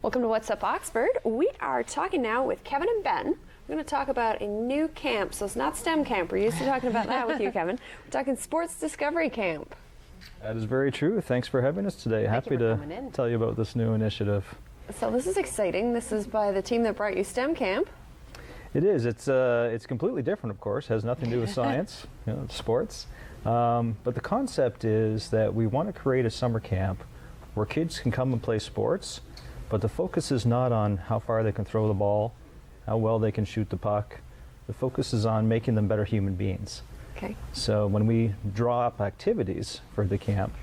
Welcome to What's Up Oxford. We are talking now with Kevin and Ben. We're going to talk about a new camp. So it's not STEM camp. We're used to talking about that with you, Kevin. We're talking Sports Discovery Camp. That is very true. Thanks for having us today. Happy to tell you about this new initiative. So this is exciting. This is by the team that brought you STEM camp. It is. It's completely different, of course. Has nothing to do with science, it's sports. But the concept is that we want to create a summer camp where kids can come and play sports, but the focus is not on how far they can throw the ball, how well they can shoot the puck. The focus is on making them better human beings. Okay. So when we draw up activities for the camp,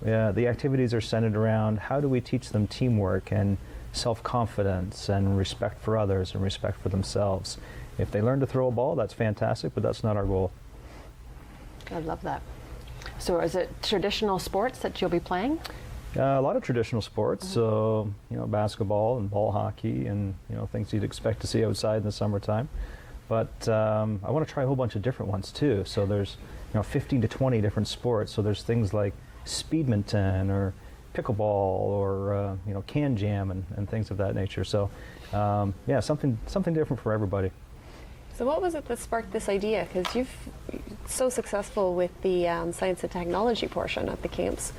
the activities are centered around how do we teach them teamwork and self-confidence and respect for others and respect for themselves. If they learn to throw a ball, that's fantastic, but that's not our goal. I love that. So is it traditional sports that you'll be playing? A lot of traditional sports, so basketball and ball hockey and things you'd expect to see outside in the summertime. But I want to try a whole bunch of different ones too. So there's 15 to 20 different sports. So there's things like speedminton or pickleball or can jam and things of that nature. So something different for everybody. So what was it that sparked this idea? Because you've so successful with the science and technology portion of the camps.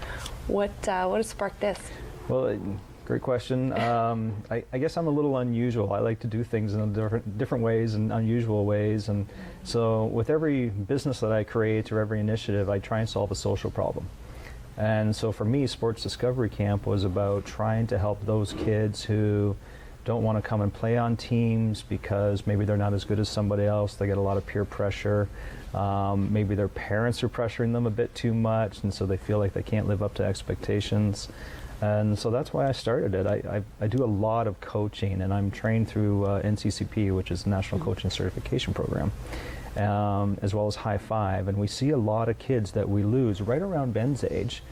What has sparked this? Well, great question. I guess I'm a little unusual. I like to do things in different ways and unusual ways. And so with every business that I create or every initiative, I try and solve a social problem. And so for me, Sports Discovery Camp was about trying to help those kids who don't want to come and play on teams because maybe they're not as good as somebody else. They get a lot of peer pressure. Maybe their parents are pressuring them a bit too much, and so they feel like they can't live up to expectations. And so that's why I started it. I do a lot of coaching, and I'm trained through NCCP, which is the National Coaching Certification Program, as well as High Five. And we see a lot of kids that we lose right around Ben's age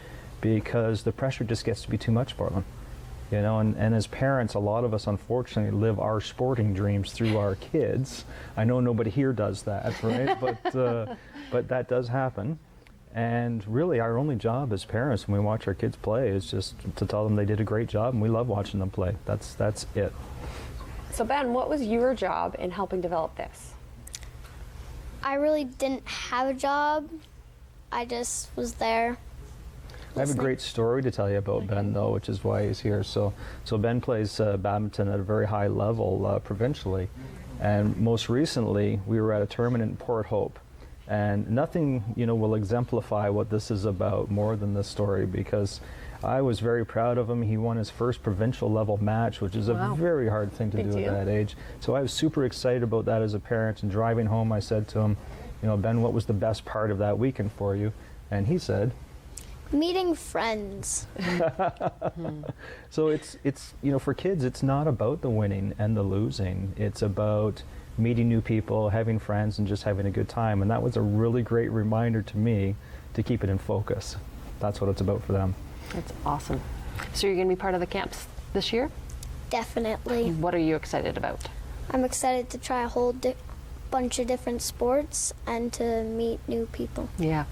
because the pressure just gets to be too much for them. And as parents, a lot of us unfortunately live our sporting dreams through our kids. I know nobody here does that, right? But that does happen. And really our only job as parents when we watch our kids play is just to tell them they did a great job and we love watching them play. That's it. So Ben, what was your job in helping develop this? I really didn't have a job. I just was there. I have a great story to tell you about Ben, though, which is why he's here. So Ben plays badminton at a very high level provincially, and most recently we were at a tournament in Port Hope, and nothing will exemplify what this is about more than this story, because I was very proud of him. He won his first provincial level match, which is a very hard thing to do at that age. So I was super excited about that as a parent, and driving home I said to him, Ben, what was the best part of that weekend for you? And he said, meeting friends. So it's for kids, it's not about the winning and the losing. It's about meeting new people, having friends, and just having a good time. And that was a really great reminder to me to keep it in focus. That's what it's about for them. That's awesome. So you're going to be part of the camps this year? Definitely. What are you excited about? I'm excited to try a whole bunch of different sports and to meet new people. Yeah.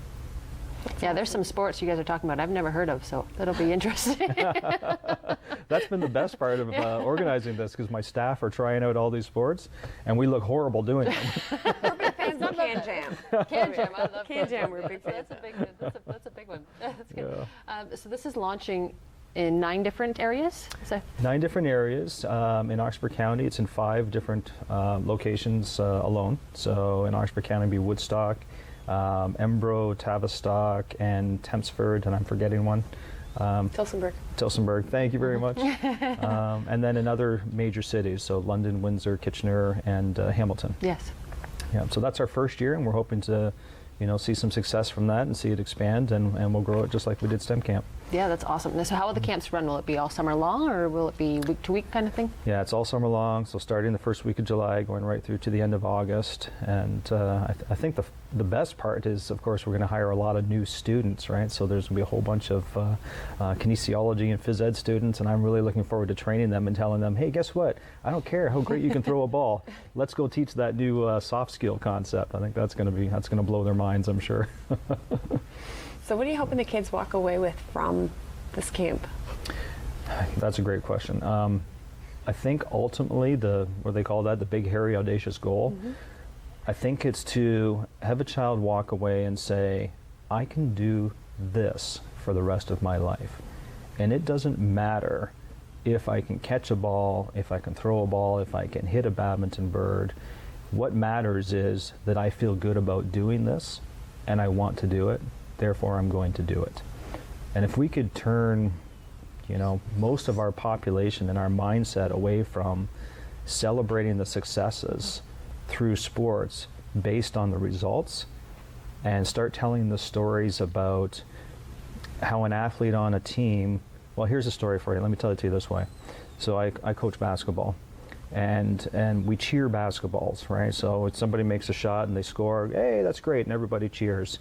Yeah, there's some sports you guys are talking about I've never heard of, so that'll be interesting. That's been the best part of organizing this, because my staff are trying out all these sports, and we look horrible doing them. We're big fans of Can Jam. Can Jam, I love Can Jam, we're big fans. That's a big one. That's a big one. That's good. Yeah. So this is launching in 9 different areas? 9 different areas. In Oxford County, it's in 5 different locations alone. So in Oxford County, it'd be Woodstock, Embro, Tavistock, and Tempsford, and I'm forgetting one. Tilsonburg, thank you very much. And then in other major cities, so London, Windsor, Kitchener, and Hamilton. Yes. Yeah, so that's our first year, and we're hoping to see some success from that and see it expand, and we'll grow it just like we did STEM Camp. Yeah, that's awesome. So how will the camps run? Will it be all summer long, or will it be week to week kind of thing? Yeah, it's all summer long, so starting the first week of July, going right through to the end of August. And I think the best part is, of course, we're going to hire a lot of new students, right? So there's going to be a whole bunch of kinesiology and phys ed students, and I'm really looking forward to training them and telling them, hey, guess what? I don't care how great you can throw a ball. Let's go teach that new soft skill concept. I think that's going to blow their minds, I'm sure. So what are you hoping the kids walk away with from this camp? That's a great question. I think ultimately what they call that, the big, hairy, audacious goal, I think it's to have a child walk away and say, I can do this for the rest of my life. And it doesn't matter if I can catch a ball, if I can throw a ball, if I can hit a badminton bird. What matters is that I feel good about doing this and I want to do it, therefore I'm going to do it. And if we could turn, you know, most of our population and our mindset away from celebrating the successes through sports based on the results and start telling the stories about how an athlete on a team, well, here's a story for you. Let me tell it to you this way. So I coach basketball, and we cheer basketballs, right? So if somebody makes a shot and they score, hey, that's great, and everybody cheers.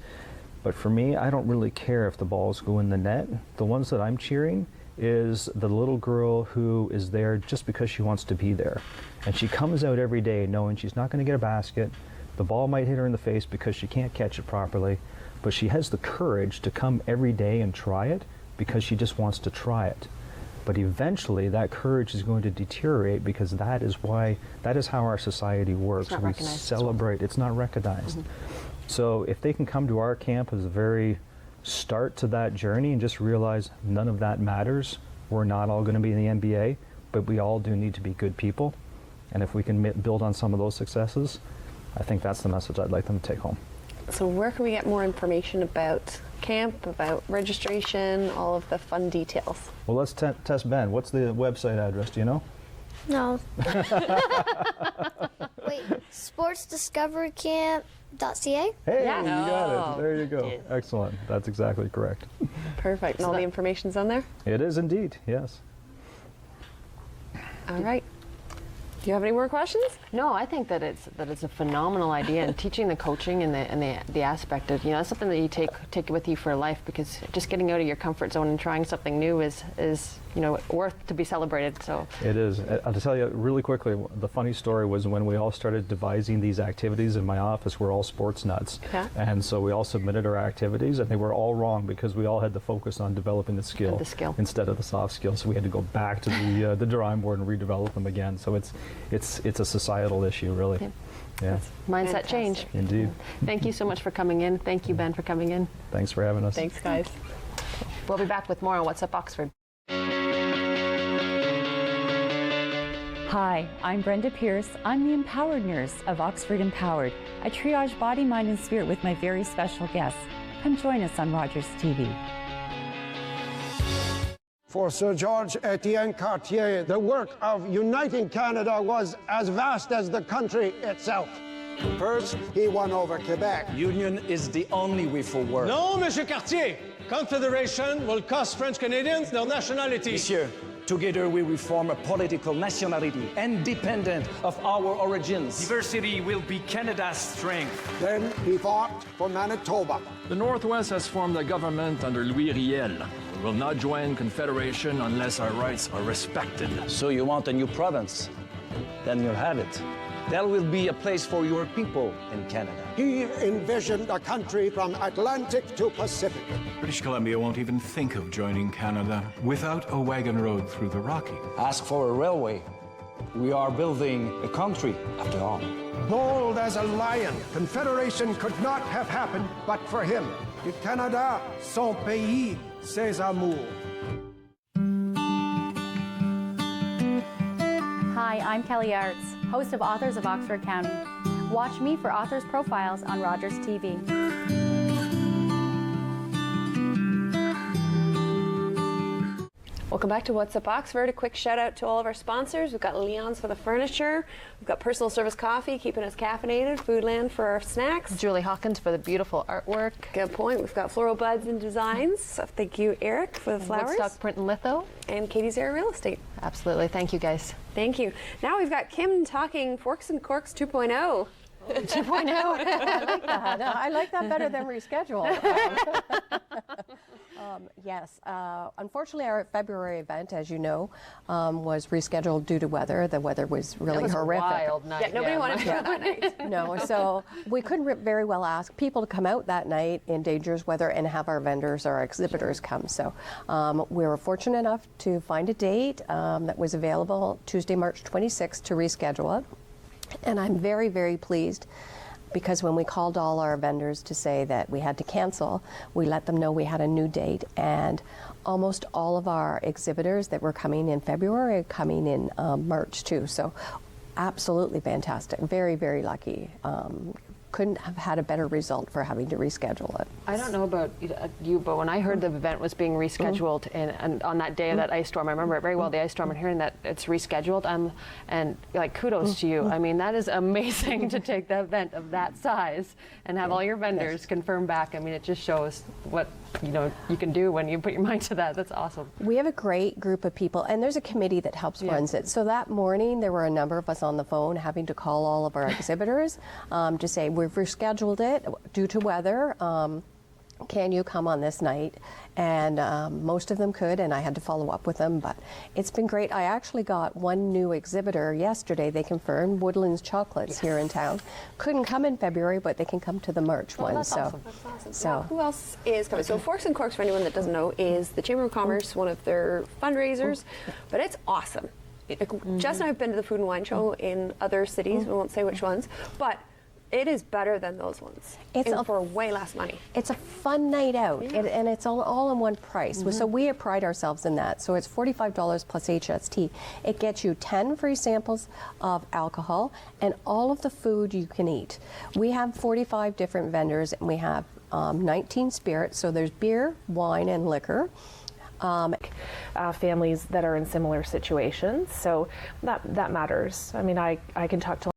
But for me, I don't really care if the balls go in the net. The ones that I'm cheering is the little girl who is there just because she wants to be there. And she comes out every day knowing she's not going to get a basket. The ball might hit her in the face because she can't catch it properly, but she has the courage to come every day and try it because she just wants to try it. But eventually that courage is going to deteriorate because that is how our society works. It's not recognized. Celebrate, it's not recognized. So if they can come to our camp as a very start to that journey and just realize none of that matters, we're not all going to be in the NBA, but we all do need to be good people. And if we can build on some of those successes, I think that's the message I'd like them to take home. So where can we get more information about camp, about registration, all of the fun details? Well, let's test Ben. What's the website address? Do you know? No. Wait, sportsdiscoverycamp.ca? Hey, Yeah. you got Oh, it. There you go. did. Excellent. That's exactly correct. Perfect. And all the information's on there? It is indeed, yes. All right. Do you have any more questions? No, I think that it's a phenomenal idea, and teaching the coaching and the aspect of, you know, that's something that you take with you for life, because just getting out of your comfort zone and trying something new is you know, worth to be celebrated. So It is. I'll tell you really quickly, the funny story was when we all started devising these activities in my office, we're all sports nuts. Yeah. And so we all submitted our activities, and they were all wrong because we all had to focus on developing the skill, instead of the soft skills. So we had to go back to the drawing board and redevelop them again. So it's a societal issue, really. Yeah. mindset Fantastic. change. Indeed. Thank you so much for coming in. Thank you, Ben, for coming in. Thanks for having us. Thanks, guys. We'll be back with more on What's Up Oxford. Hi, I'm Brenda Pierce. I'm the Empowered Nurse of Oxford Empowered. I triage body, mind, and spirit with my very special guests. Come join us on Rogers TV. For Sir George Etienne Cartier, the work of uniting Canada was as vast as the country itself. First, he won over Quebec. Union is the only way forward. No, Monsieur Cartier. Confederation will cost French Canadians their nationality. Monsieur, together we reform a political nationality independent of our origins. Diversity will be Canada's strength. Then he fought for Manitoba. The Northwest has formed a government under Louis Riel. We will not join Confederation unless our rights are respected. So you want a new province? Then you'll have it. There will be a place for your people in Canada. He envisioned a country from Atlantic to Pacific. British Columbia won't even think of joining Canada without a wagon road through the Rockies. Ask for a railway. We are building a country, after all. Bold as a lion, Confederation could not have happened but for him. Du Canada, son pays, ses amours. Hi, I'm Kelly Arts, host of Authors of Oxford County. Watch me for authors' profiles on Rogers TV. Welcome back to What's Up Oxford. A quick shout out to all of our sponsors. We've got Leon's for the furniture. We've got Personal Service Coffee, keeping us caffeinated. Foodland for our snacks. Julie Hawkins for the beautiful artwork. Good point. We've got Floral Buds and Designs. So thank you, Eric, for the flowers. Woodstock Print and Litho. And Katie's Air Real Estate. Absolutely. Thank you, guys. Thank you. Now we've got Kim talking Forks and Corks 2.0. 2.0. I like that better than reschedule. Yes. Unfortunately, our February event, as you know, was rescheduled due to weather. The weather was really It was horrific. a wild night. Yeah, nobody wanted to go that night. No, so we couldn't very well ask people to come out that night in dangerous weather and have our vendors or our exhibitors come. So we were fortunate enough to find a date that was available Tuesday, March 26th to reschedule it. And I'm very, very pleased because when we called all our vendors to say that we had to cancel, we let them know we had a new date, and almost all of our exhibitors that were coming in February are coming in March too. So absolutely fantastic. Very, very lucky. Couldn't have had a better result for having to reschedule it. I don't know about you, but when I heard the event was being rescheduled and on that day of that ice storm, I remember it very well, the ice storm, and hearing that it's rescheduled, and like kudos to you. I mean, that is amazing to take the event of that size and have all your vendors confirm back. I mean, it just shows what you can do when you put your mind to that. That's awesome. We have a great group of people, and there's a committee that helps runs it. So that morning, there were a number of us on the phone having to call all of our exhibitors to say, we've rescheduled it due to weather. Can you come on this night? And most of them could, and I had to follow up with them, but it's been great. I actually got one new exhibitor yesterday. They confirmed Woodlands Chocolates here in town. Couldn't come in February, but they can come to the March one. That's awesome. That's awesome. So Now, who else is coming? So Forks and Corks, for anyone that doesn't know, is the Chamber of Commerce, one of their fundraisers, but it's awesome. Jess and I have been to the Food and Wine Show in other cities. We won't say which ones, but it is better than those ones. It's for way less money. It's a fun night out, and it's all in one price. So we pride ourselves in that. So it's $45 plus HST. It gets you 10 free samples of alcohol and all of the food you can eat. We have 45 different vendors, and we have 19 spirits. So there's beer, wine, and liquor. Families that are in similar situations. So that matters. I mean, I can talk to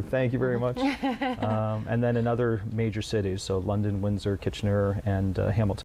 York. Thank you very much. And then in other major cities, so London, Windsor, Kitchener, and Hamilton.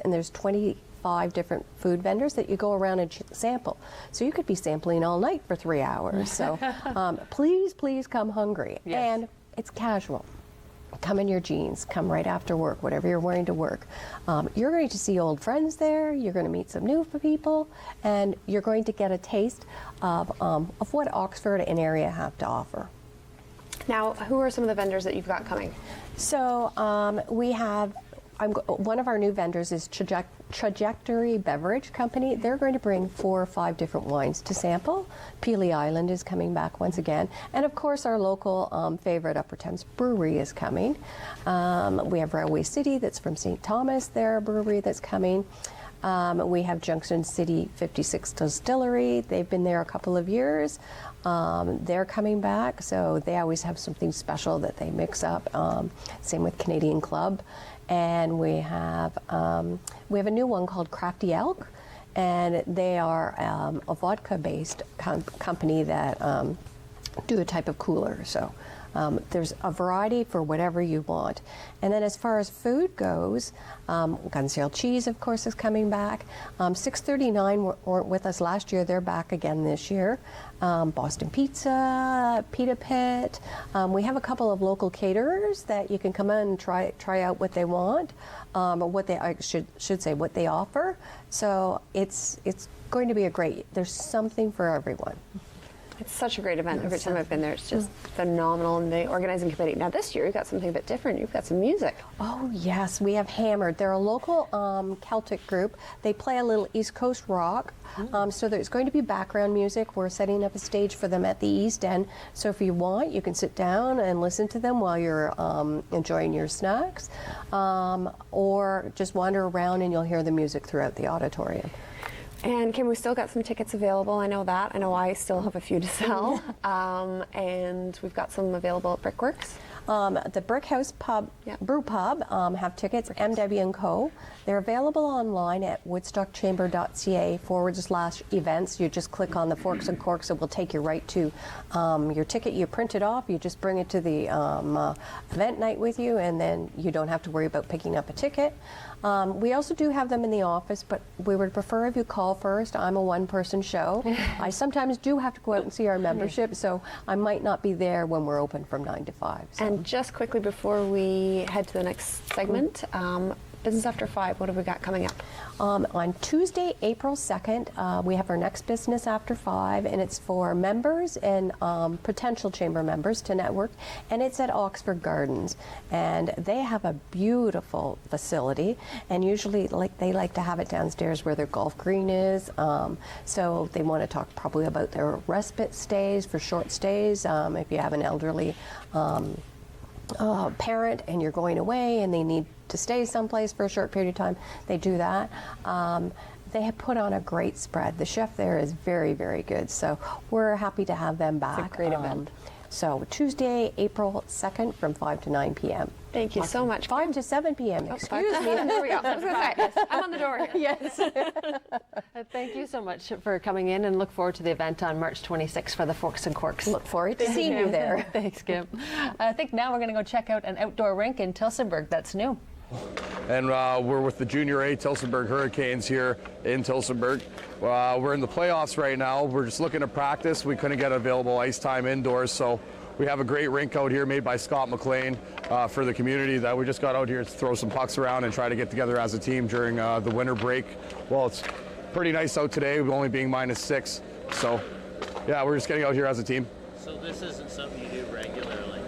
and there's 25 different food vendors that you go around and sample. So you could be sampling all night for 3 hours. So please come hungry. Yes. And it's casual. Come in your jeans, come right after work, whatever you're wearing to work. You're going to see old friends there, you're going to meet some new people, and you're going to get a taste of what Oxford and area have to offer. Now, who are some of the vendors that you've got coming? So we have, one of our new vendors is Trajectory Beverage Company. They're going to bring 4 or 5 different wines to sample. Peely Island is coming back once again. And of course our local favorite Upper Thames Brewery is coming. We have Railway City that's from St. Thomas, their brewery that's coming. We have Junction City 56 Distillery. They've been there a couple of years. They're coming back, so they always have something special that they mix up. Same with Canadian Club. And we have a new one called Crafty Elk, and they are a vodka-based company that do a type of cooler. So there's a variety for whatever you want. And then as far as food goes, Gunsail Cheese, of course, is coming back. 639 weren't with us last year. They're back again this year. Boston Pizza, Pita Pit. We have a couple of local caterers that you can come in and try out what they want, what they I should say what they offer. So it's going to be there's something for everyone. It's such a great event. Every time I've been there, it's just phenomenal. And the organizing committee. Now this year, you've got something a bit different. You've got some music. Oh yes, we have Hammered. They're a local Celtic group. They play a little East Coast rock. So there's going to be background music. We're setting up a stage for them at the East End. So if you want, you can sit down and listen to them while you're enjoying your snacks, or just wander around and you'll hear the music throughout the auditorium. And Kim, we've still got some tickets available. I know that. I know I still have a few to sell. And we've got some available at Brickworks. The Brickhouse Pub, Brew Pub have tickets, MW & Co. They're available online at woodstockchamber.ca/events. You just click on the Forks and Corks. It will take you right to your ticket. You print it off. You just bring it to the event night with you, and then you don't have to worry about picking up a ticket. We also do have them in the office, but we would prefer if you call first. I'm a one-person show. I sometimes do have to go out and see our membership, so I might not be there when we're open from 9 to 5. So. And just quickly before we head to the next segment, Business After 5, what have we got coming up? On Tuesday, April 2nd, we have our next Business After 5, and it's for members and potential chamber members to network, and it's at Oxford Gardens. And they have a beautiful facility, and usually they like to have it downstairs where their golf green is. So they want to talk probably about their respite stays for short stays. If you have an elderly parent and you're going away and they need to stay someplace for a short period of time, they do that. They have put on a great spread. The chef there is very, very good, so we're happy to have them back. It's a great event. So Tuesday, April 2nd from 5 to 9 p.m. Thank you so much. 5 to 7 p.m. Excuse me. There we go. I was going to say, I'm on the door here. Yes. Thank you so much for coming in, and look forward to the event on March 26th for the Forks and Corks. Look forward to seeing you there. Thanks, Kim. I think now we're going to go check out an outdoor rink in Tillsonburg that's new. And we're with the Junior A Tillsonburg Hurricanes here in Tillsonburg. We're in the playoffs right now. We're just looking to practice. We couldn't get available ice time indoors, so we have a great rink out here made by Scott McLean for the community that we just got out here to throw some pucks around and try to get together as a team during the winter break. Well, it's pretty nice out today, only being -6. So, yeah, we're just getting out here as a team. So this isn't something you do regularly?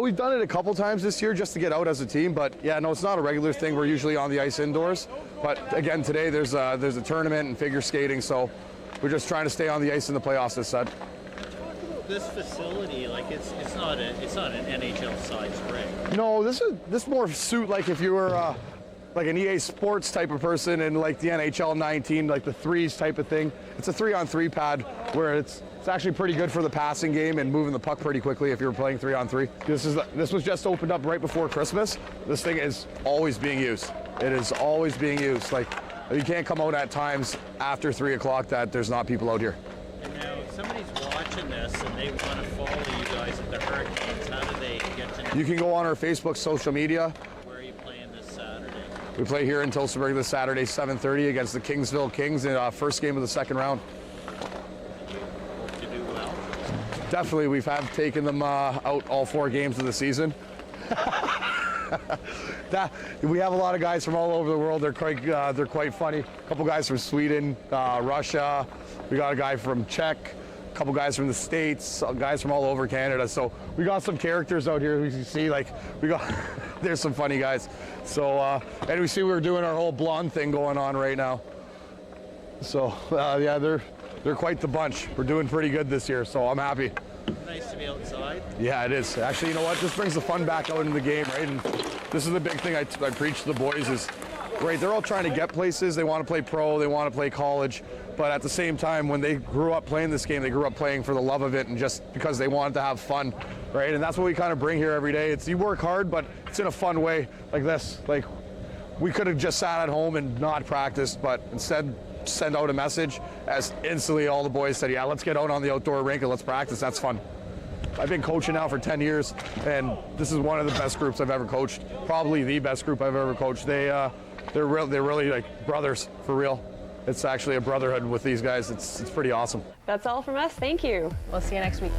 We've done it a couple times this year just to get out as a team, but yeah, no, it's not a regular thing. We're usually on the ice indoors. But again, today there's a tournament and figure skating, so we're just trying to stay on the ice in the playoffs, as said. This facility, like it's not an NHL sized rink. No, this more suit like if you were like an EA Sports type of person and like the NHL 19, like the threes type of thing. It's a 3-on-3 pad where it's actually pretty good for the passing game and moving the puck pretty quickly if you're playing 3-on-3. This was just opened up right before Christmas. This thing is always being used. It is always being used. Like, you can't come out at times after 3 o'clock that there's not people out here. And now, if somebody's watching this and they want to follow you guys at the Hurricanes, how do they get to know? You can go on our Facebook social media. Where are you playing this Saturday? We play here in Tillsonburg this Saturday, 7:30 against the Kingsville Kings in first game of the second round. Hope to do well. Definitely, we've taken them out all 4 games of the season. We have a lot of guys from all over the world. They're quite funny. A couple guys from Sweden, Russia. We got a guy from Czech. A couple guys from the States. Guys from all over Canada. So we got some characters out here. You see, like there's some funny guys. So and we see we're doing our whole blonde thing going on right now. So yeah, they're quite the bunch. We're doing pretty good this year. So I'm happy. Nice to be outside. Yeah, it is. Actually, you know what? This brings the fun back out into the game, right? And this is the big thing I preach to the boys is, right, they're all trying to get places. They want to play pro. They want to play college. But at the same time, when they grew up playing this game, they grew up playing for the love of it and just because they wanted to have fun, right? And that's what we kind of bring here every day. It's you work hard, but it's in a fun way like this. Like, we could have just sat at home and not practiced, but instead send out a message as instantly all the boys said, yeah, let's get out on the outdoor rink and let's practice. That's fun. I've been coaching now for 10 years, and this is one of the best groups I've ever coached. Probably the best group I've ever coached. They're really like brothers, for real. It's actually a brotherhood with these guys. It's pretty awesome. That's all from us. Thank you. We'll see you next week.